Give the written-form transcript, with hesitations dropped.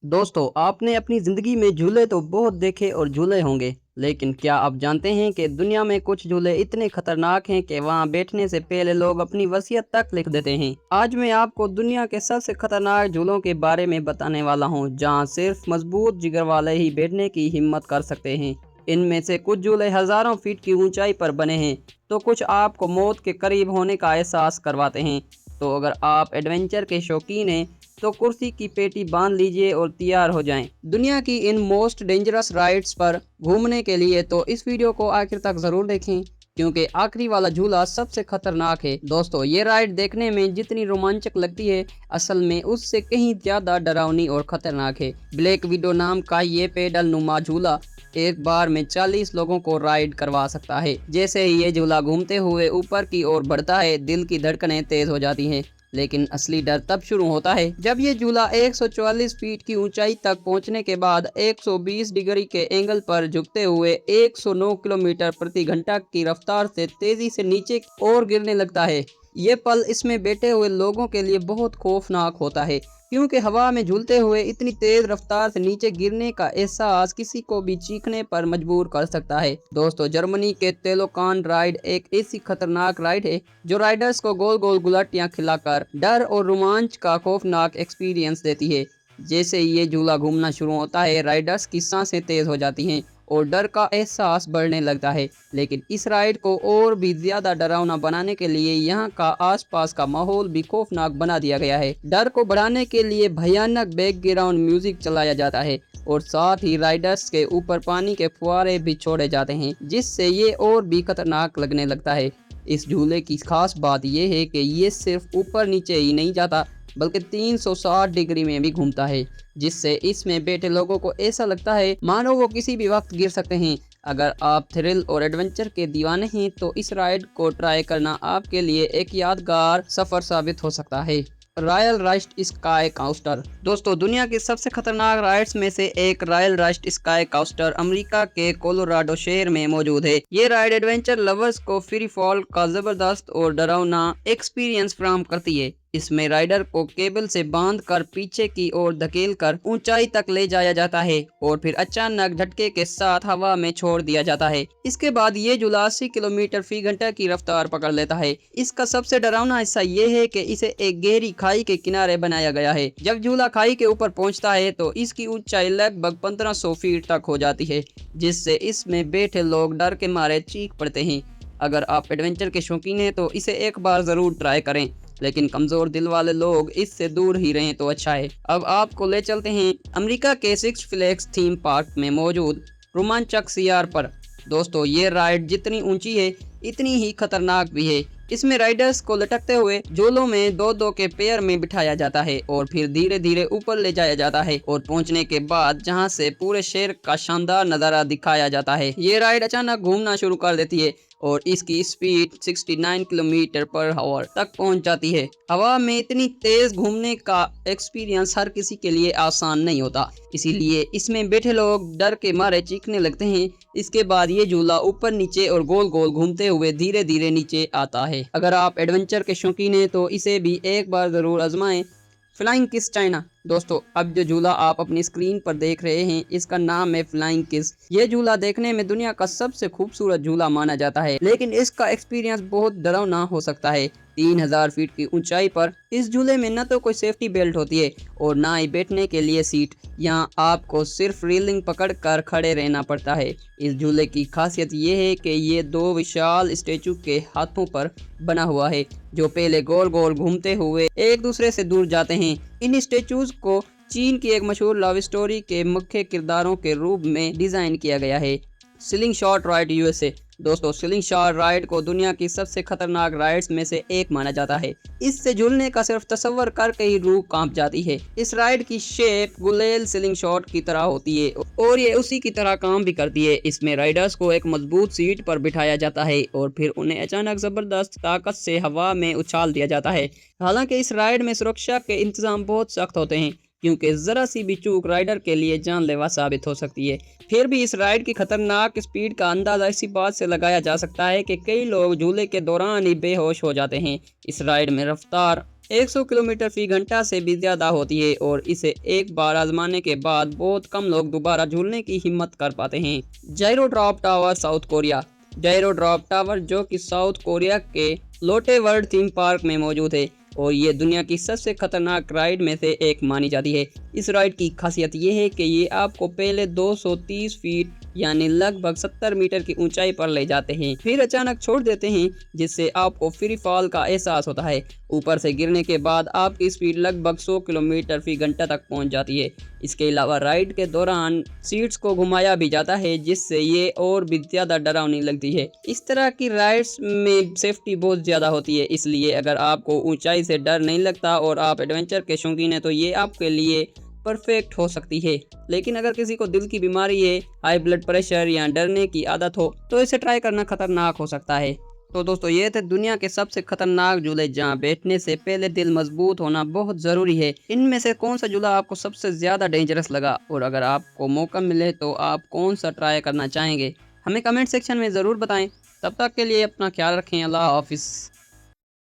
दोस्तों, आपने अपनी ज़िंदगी में झूले तो बहुत देखे और झूले होंगे, लेकिन क्या आप जानते हैं कि दुनिया में कुछ झूले इतने खतरनाक हैं कि वहां बैठने से पहले लोग अपनी वसीयत तक लिख देते हैं। आज मैं आपको दुनिया के सबसे खतरनाक झूलों के बारे में बताने वाला हूं, जहां सिर्फ मजबूत जिगर वाले ही बैठने की हिम्मत कर सकते हैं। इनमें से कुछ झूले हज़ारों फीट की ऊंचाई पर बने हैं, तो कुछ आपको मौत के करीब होने का एहसास करवाते हैं। तो अगर आप एडवेंचर के शौकीन हैं, तो कुर्सी की पेटी बांध लीजिए और तैयार हो जाएं। दुनिया की इन मोस्ट डेंजरस राइड्स पर घूमने के लिए तो इस वीडियो को आखिर तक ज़रूर देखें, क्योंकि आखिरी वाला झूला सबसे खतरनाक है। दोस्तों, ये राइड देखने में जितनी रोमांचक लगती है, असल में उससे कहीं ज़्यादा डरावनी और ख़तरनाक है। ब्लैक विडो नाम का ये पेडल नुमा झूला एक बार में 40 लोगों को राइड करवा सकता है। जैसे ही ये झूला घूमते हुए ऊपर की ओर बढ़ता है, दिल की धड़कनें तेज हो जाती हैं। लेकिन असली डर तब शुरू होता है जब ये झूला 144 फीट की ऊंचाई तक पहुंचने के बाद 120 डिग्री के एंगल पर झुकते हुए 109 किलोमीटर प्रति घंटा की रफ्तार से तेजी से नीचे और गिरने लगता है। ये पल इसमें बैठे हुए लोगों के लिए बहुत खौफनाक होता है, क्योंकि हवा में झूलते हुए इतनी तेज रफ्तार से नीचे गिरने का एहसास किसी को भी चीखने पर मजबूर कर सकता है। दोस्तों, जर्मनी के तेलोकान राइड एक ऐसी खतरनाक राइड है जो राइडर्स को गोल गोल गुलाटियां खिलाकर डर और रोमांच का खौफनाक एक्सपीरियंस देती है। जैसे ही ये झूला घूमना शुरू होता है, राइडर्स की सांसें तेज हो जाती हैं और डर का एहसास बढ़ने लगता है। लेकिन इस राइड को और भी ज्यादा डरावना बनाने के लिए यहाँ का आसपास का माहौल भी खौफनाक बना दिया गया है। डर को बढ़ाने के लिए भयानक बैकग्राउंड म्यूजिक चलाया जाता है और साथ ही राइडर्स के ऊपर पानी के फुहारे भी छोड़े जाते हैं, जिससे ये और भी खतरनाक लगने लगता है। इस झूले की खास बात यह है कि ये सिर्फ ऊपर नीचे ही नहीं जाता, बल्कि 360 डिग्री में भी घूमता है, जिससे इसमें बैठे लोगों को ऐसा लगता है मानो वो किसी भी वक्त गिर सकते हैं। अगर आप थ्रिल और एडवेंचर के दीवाने हैं, तो इस राइड को ट्राई करना आपके लिए एक यादगार सफर साबित हो सकता है। Royal Rush Skycoaster. दोस्तों, दुनिया की सबसे खतरनाक राइड्स में से एक Royal Rush Skycoaster America के कोलोराडो शहर में मौजूद है। ये राइड एडवेंचर लवर्स को फ्री फॉल का जबरदस्त और डरावना एक्सपीरियंस फराहम करती है। इसमें राइडर को केबल से बांधकर पीछे की ओर धकेलकर ऊंचाई तक ले जाया जाता है और फिर अचानक झटके के साथ हवा में छोड़ दिया जाता है। इसके बाद ये झूला 80 किलोमीटर फी घंटा की रफ्तार पकड़ लेता है। इसका सबसे डरावना हिस्सा ये है कि इसे एक गहरी खाई के किनारे बनाया गया है। जब झूला खाई के ऊपर पहुंचता है, तो इसकी ऊंचाई लगभग 1500 फीट तक हो जाती है, जिससे इसमें बैठे लोग डर के मारे चीख पड़ते हैं। अगर आप एडवेंचर के शौकीन हैं, तो इसे एक बार जरूर ट्राई करें, लेकिन कमजोर दिल वाले लोग इससे दूर ही रहें तो अच्छा है। अब आपको ले चलते हैं अमेरिका के सिक्स फ्लैग्स थीम पार्क में मौजूद रोमांचक सीआर पर। दोस्तों, ये राइड जितनी ऊंची है, इतनी ही खतरनाक भी है। इसमें राइडर्स को लटकते हुए झूलों में दो दो के पेयर में बिठाया जाता है और फिर धीरे धीरे ऊपर ले जाया जाता है, और पहुंचने के बाद जहां से पूरे शहर का शानदार नजारा दिखाया जाता है। ये राइड अचानक घूमना शुरू कर देती है और इसकी स्पीड 69 किलोमीटर पर आवर तक पहुंच जाती है। हवा में इतनी तेज घूमने का एक्सपीरियंस हर किसी के लिए आसान नहीं होता, इसीलिए इसमें बैठे लोग डर के मारे चीखने लगते हैं। इसके बाद ये झूला ऊपर नीचे और गोल गोल घूमते हुए धीरे धीरे नीचे आता है। अगर आप एडवेंचर के शौकीन हैं, तो इसे भी एक बार जरूर आजमाएं। Flying kiss China. दोस्तों, अब जो झूला आप अपनी स्क्रीन पर देख रहे हैं, इसका नाम है फ्लाइंग किस। ये झूला देखने में दुनिया का सबसे खूबसूरत झूला माना जाता है, लेकिन इसका एक्सपीरियंस बहुत डरावना हो सकता है। 3000 फीट की ऊंचाई पर इस झूले में न तो कोई सेफ्टी बेल्ट होती है और ना ही बैठने के लिए सीट। यहाँ आपको सिर्फ रेलिंग पकड़कर खड़े रहना पड़ता है। इस झूले की खासियत ये है कि ये दो विशाल स्टैचू के हाथों पर बना हुआ है, जो पहले गोल गोल घूमते हुए एक दूसरे से दूर जाते हैं। इन स्टैचूज को चीन की एक मशहूर लव स्टोरी के मुख्य किरदारों के रूप में डिजाइन किया गया है। Sling shot ride USA. दोस्तों, स्लिंग शॉट राइड को दुनिया की सबसे खतरनाक राइड्स में से एक माना जाता है। इससे झूलने का सिर्फ तस्वर करके ही रूह कांप जाती है। इस राइड की शेप गुलेल स्लिंग शॉट की तरह होती है और ये उसी की तरह काम भी करती है। इसमें राइडर्स को एक मजबूत सीट पर बिठाया जाता है और फिर उन्हें अचानक जबरदस्त ताकत से हवा में उछाल दिया जाता है। हालांकि इस राइड में सुरक्षा के इंतजाम बहुत सख्त होते हैं, क्योंकि जरा सी भी चूक राइडर के लिए जानलेवा साबित हो सकती है। फिर भी इस राइड की खतरनाक स्पीड का अंदाजा इसी बात से लगाया जा सकता है कि कई लोग झूले के दौरान ही बेहोश हो जाते हैं। इस राइड में रफ्तार 100 किलोमीटर फी घंटा से भी ज़्यादा होती है और इसे एक बार आजमाने के बाद बहुत कम लोग दोबारा झूलने की हिम्मत कर पाते हैं। Gyro Drop Tower South Korea. Gyro Drop Tower जो कि साउथ कोरिया के लोटे वर्ल्ड थीम पार्क में मौजूद है और ये दुनिया की सबसे खतरनाक राइड में से एक मानी जाती है। इस राइड की खासियत ये है कि ये आपको पहले 230 फीट यानी लगभग 70 मीटर की ऊंचाई पर ले जाते हैं, फिर अचानक छोड़ देते हैं, जिससे आपको फ्री फॉल का एहसास होता है। ऊपर से गिरने के बाद आपकी स्पीड लगभग 100 किलोमीटर फी घंटा तक पहुंच जाती है। इसके अलावा राइड के दौरान सीट्स को घुमाया भी जाता है, जिससे ये और भी ज़्यादा डरावनी लगती है। इस तरह की राइड्स में सेफ्टी बहुत ज़्यादा होती है, इसलिए अगर आपको ऊंचाई से डर नहीं लगता और आप एडवेंचर के शौकीन हैं तो ये आपके लिए परफेक्ट हो सकती है। लेकिन अगर किसी को दिल की बीमारी है, हाई ब्लड प्रेशर या डरने की आदत हो तो इसे ट्राई करना खतरनाक हो सकता है। तो दोस्तों ये थे दुनिया के सबसे खतरनाक झूले जहां बैठने से पहले दिल मजबूत होना बहुत ज़रूरी है। इनमें से कौन सा झूला आपको सबसे ज़्यादा डेंजरस लगा और अगर आपको मौका मिले तो आप कौन सा ट्राई करना चाहेंगे, हमें कमेंट सेक्शन में ज़रूर बताएं। तब तक के लिए अपना ख्याल रखें। अल्लाह हाफिज़।